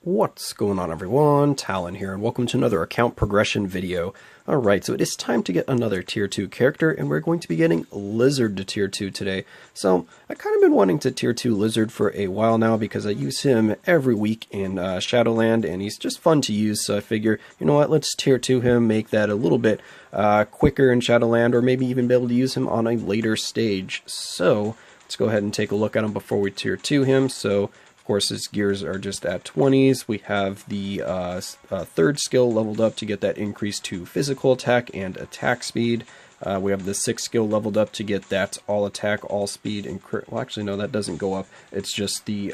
What's going on, everyone? Talen here, and welcome to another account progression video. Alright, so it is time to get another tier 2 character, and we're going to be getting Lizard to tier 2 today. So, I've kind of been wanting to tier 2 Lizard for a while now because I use him every week in Shadowland, and he's just fun to use, so I figure, you know what, let's tier 2 him, make that a little bit quicker in Shadowland, or maybe even be able to use him on a later stage. So, let's go ahead and take a look at him before we tier 2 him. So, of course, his gears are just at 20s. We have the third skill leveled up to get that increase to physical attack and attack speed. We have the 6th skill leveled up to get that all attack, all speed, and crit. Well, actually, no, that doesn't go up. It's just the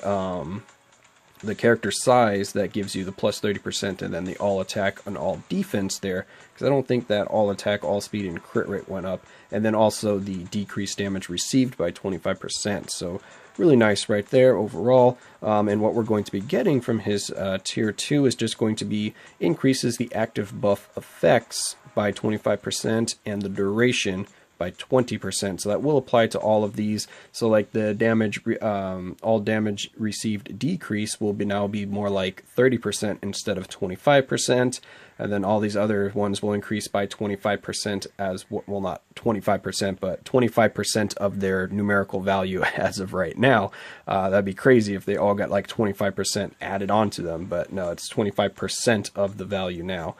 character size that gives you the plus 30%, and then the all attack and all defense there, because I don't think that all attack, all speed, and crit rate went up. And then also the decreased damage received by 25%. So really nice right there overall. And what we're going to be getting from his tier 2 is just going to be increases the active buff effects by 25% and the duration by 20%. So that will apply to all of these. So like the damage, all damage received decrease will now be more like 30% instead of 25%. And then all these other ones will increase by 25% as, well, not 25%, but 25% of their numerical value as of right now. That'd be crazy if they all got like 25% added onto them, but no, it's 25% of the value now.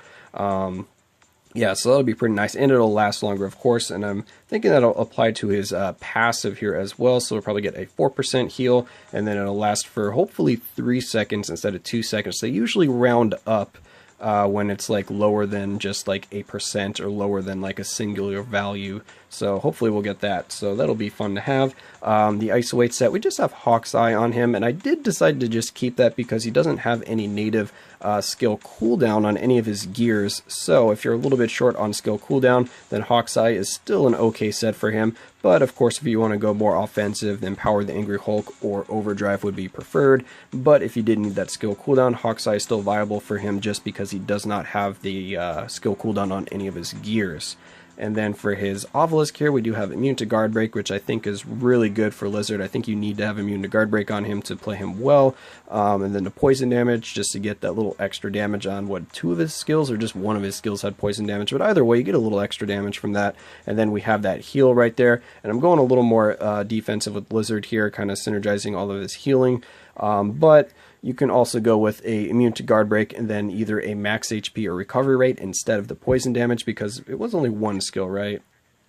Yeah, so that'll be pretty nice, and it'll last longer, of course, and I'm thinking that'll apply to his passive here as well, so we'll probably get a 4% heal, and then it'll last for hopefully 3 seconds instead of 2 seconds. They usually round up when it's like lower than just like a percent or lower than like a singular value, so hopefully we'll get that, so that'll be fun to have. The Isolate set, we just have Hawk's Eye on him, and I did decide to just keep that because he doesn't have any native skill cooldown on any of his gears, so if you're a little bit short on skill cooldown, then Hawk's Eye is still an okay set for him. But of course, if you want to go more offensive, then Power the Angry Hulk or Overdrive would be preferred. But if you did need that skill cooldown, Hawk's Eye is still viable for him just because he does not have the skill cooldown on any of his gears. And then for his Obelisk here, we do have Immune to Guard Break, which I think is really good for Lizard. I think you need to have Immune to Guard Break on him to play him well. And then the Poison Damage, just to get that little extra damage on, what, 2 of his skills, or just 1 of his skills had Poison Damage. But either way, you get a little extra damage from that. And then we have that Heal right there. And I'm going a little more defensive with Lizard here, kind of synergizing all of his healing. But you can also go with a Immune to Guard Break and then either a max HP or recovery rate instead of the poison damage, because it was only 1 skill, right?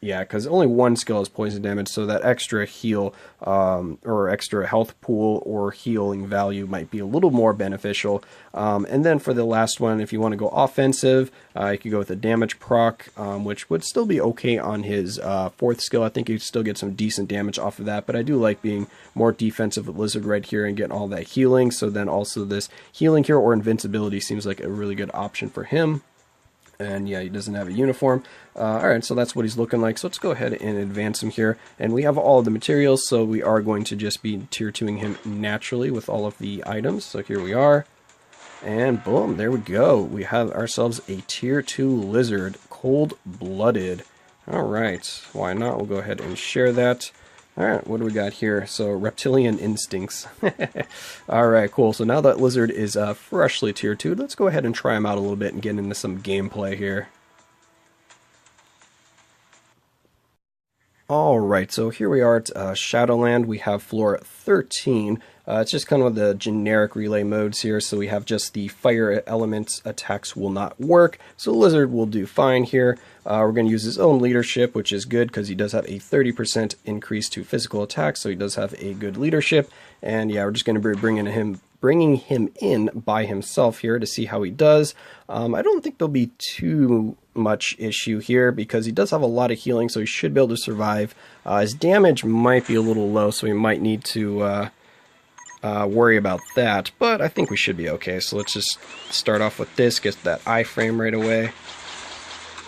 Yeah, because only 1 skill is poison damage, so that extra heal or extra health pool or healing value might be a little more beneficial. And then for the last one, if you want to go offensive, you could go with a damage proc, which would still be okay on his 4th skill. I think you'd still get some decent damage off of that, but I do like being more defensive with Lizard right here and getting all that healing. So then also this healing here or invincibility seems like a really good option for him. And yeah, he doesn't have a uniform. Alright, so that's what he's looking like. So let's go ahead and advance him here. And we have all of the materials, so we are going to just be tier 2ing him naturally with all of the items. So here we are. And boom, there we go. We have ourselves a tier 2 Lizard, cold-blooded. Alright, why not? We'll go ahead and share that. Alright, what do we got here? So, reptilian instincts. Alright, cool. So now that Lizard is freshly tier 2, let's go ahead and try him out a little bit and get into some gameplay here. Alright, so here we are at Shadowland. We have floor 13. It's just kind of the generic relay modes here, so we have just the fire elements attacks will not work, so Lizard will do fine here. We're going to use his own leadership, which is good because he does have a 30% increase to physical attack, so he does have a good leadership. And yeah, we're just going to be bringing him in by himself here to see how he does. I don't think there'll be too much issue here because he does have a lot of healing, so he should be able to survive. His damage might be a little low, so we might need to worry about that, but I think we should be okay. So let's just start off with this, get that iframe right away.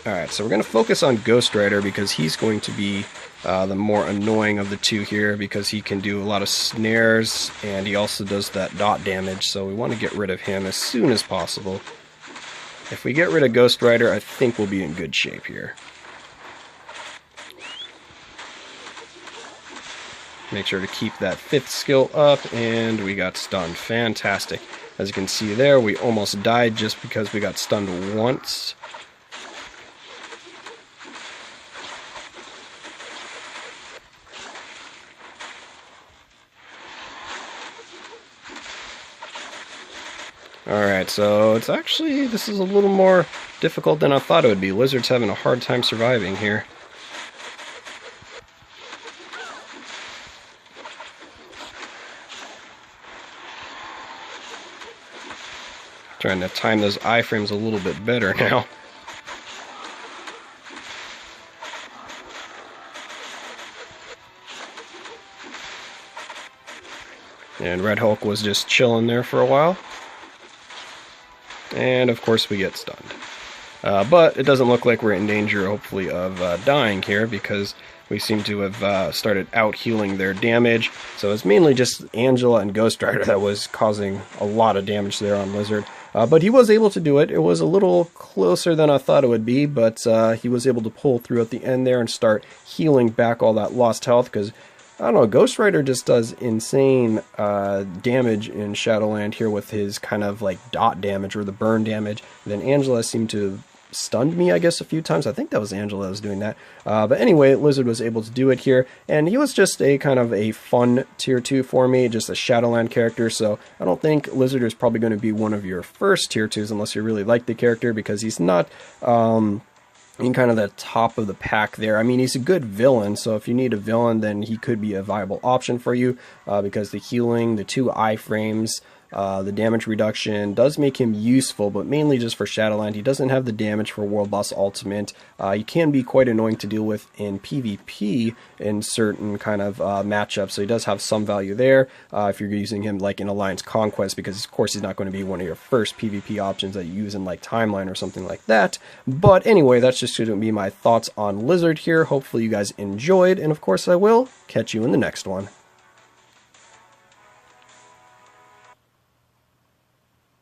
Alright, so we're going to focus on Ghost Rider because he's going to be the more annoying of the two here because he can do a lot of snares and he also does that dot damage, so we want to get rid of him as soon as possible. If we get rid of Ghost Rider, I think we'll be in good shape here. Make sure to keep that 5th skill up, and we got stunned. Fantastic. As you can see there, we almost died just because we got stunned once. Alright, so it's actually, this is a little more difficult than I thought it would be. Lizard's having a hard time surviving here. Trying to time those iframes a little bit better now. And Red Hulk was just chilling there for a while. And of course we get stunned. But it doesn't look like we're in danger, hopefully, of dying here, because we seem to have started out healing their damage. So it's mainly just Angela and Ghost Rider that was causing a lot of damage there on Lizard. But he was able to do it. It was a little closer than I thought it would be, but he was able to pull through at the end there and start healing back all that lost health, because I don't know, Ghost Rider just does insane damage in Shadowland here with his kind of like dot damage or the burn damage. And then Angela seemed to have stunned me, I guess, a few times. I think that was Angela that was doing that. But anyway, Lizard was able to do it here, and he was just a kind of a fun tier 2 for me, just a Shadowland character. So I don't think Lizard is probably going to be one of your first tier 2s unless you really like the character, because he's not in kind of the top of the pack there. I mean, he's a good villain, so if you need a villain, then he could be a viable option for you, because the healing, the 2 iframes, the damage reduction does make him useful, but mainly just for Shadowland. He doesn't have the damage for World Boss Ultimate. He can be quite annoying to deal with in PvP in certain kind of matchups, so he does have some value there if you're using him like in Alliance Conquest, because of course he's not going to be one of your first PvP options that you use in like Timeline or something like that. But anyway, that's just going to be my thoughts on Lizard here. Hopefully you guys enjoyed, and of course I will catch you in the next one.